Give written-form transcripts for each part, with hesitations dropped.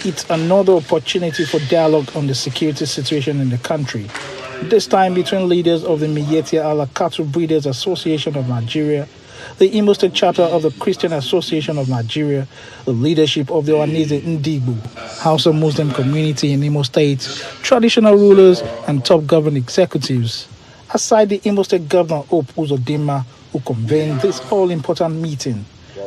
It's another opportunity for dialogue on the security situation in the country, this time between leaders of the Miyetti Allah Cattle Breeders Association of Nigeria, the Imo State chapter of the Christian Association of Nigeria, the leadership of the Ohaneze Igbo, Hausa Muslim community in Imo State, traditional rulers, and top government executives. Aside the Imo State Governor Hope Uzodinma, who convened this all-important meeting,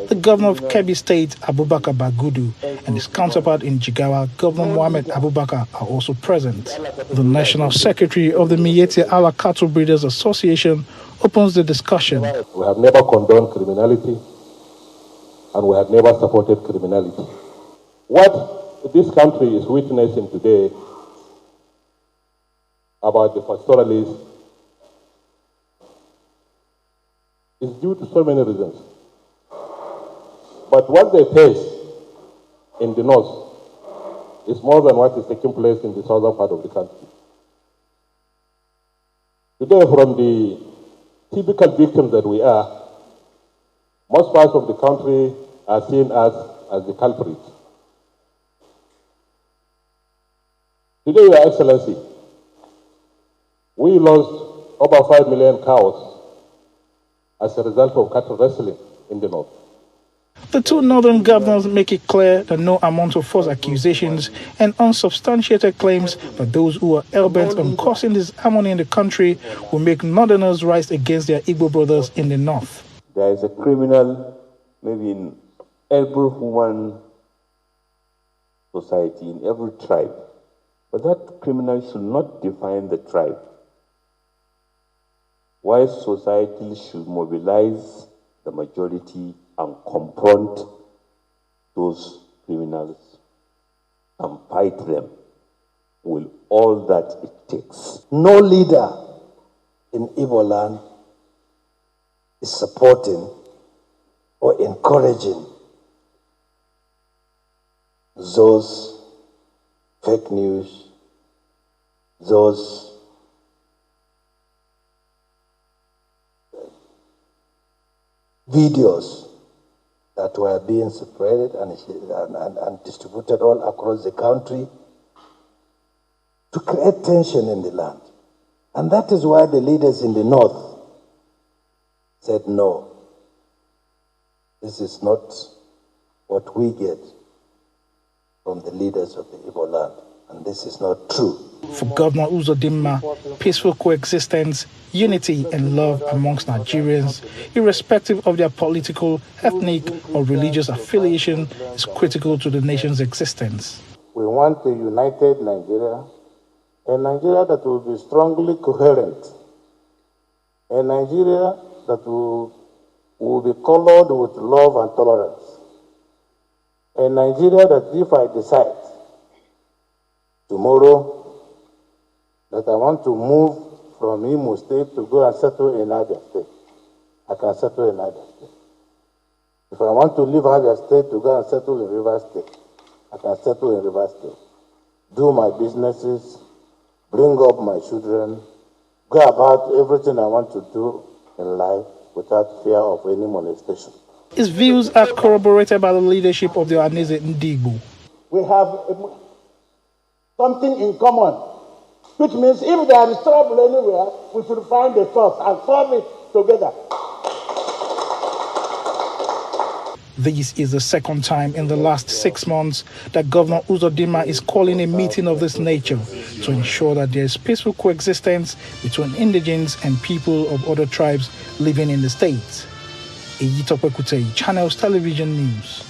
the Governor of Kebbi State, Abubakar Bagudu, and his counterpart in Jigawa, Governor Mohammed Abubakar, are also present. The National Secretary of the Miyetti Allah Cattle Breeders Association opens the discussion. We have never condoned criminality, and we have never supported criminality. What this country is witnessing today about the pastoralists is due to so many reasons. But what they face in the north is more than what is taking place in the southern part of the country. Today, from the typical victims that we are, most parts of the country are seen as the culprits. Today, Your Excellency, we lost over 5 million cows as a result of cattle rustling in the north. The two northern governors make it clear that no amount of false accusations and unsubstantiated claims by those who are hell-bent on causing disharmony in the country will make northerners rise against their Igbo brothers in the north. There is a criminal maybe in every human society, in every tribe. But that criminal should not define the tribe. Why society should mobilize the majority and confront those criminals and fight them with all that it takes. No leader in Igbo land is supporting or encouraging those fake news, those videos that were being spread and distributed all across the country to create tension in the land. And that is why the leaders in the north said, no, this is not what we get from the leaders of the Igbo land. And this is not true. For Governor Uzodinma, peaceful coexistence, unity and love amongst Nigerians, irrespective of their political, ethnic or religious affiliation, is critical to the nation's existence. We want a united Nigeria, a Nigeria that will be strongly coherent, a Nigeria that will be colored with love and tolerance, a Nigeria that if I decide tomorrow that I want to move from Imo State to go and settle in Abia State, I can settle in Abia State. If I want to leave Abia State to go and settle in River State, I can settle in River State. Do my businesses, bring up my children, go about everything I want to do in life without fear of any molestation. His views are corroborated by the leadership of the Ohaneze Igbo. We have something in common, which means if there is trouble anywhere, we should find the source and solve it together. This is the second time in the last 6 months that Governor Uzodinma is calling a meeting of this nature to ensure that there is peaceful coexistence between indigents and people of other tribes living in the state. Eyitope Kutei, Channels Television News.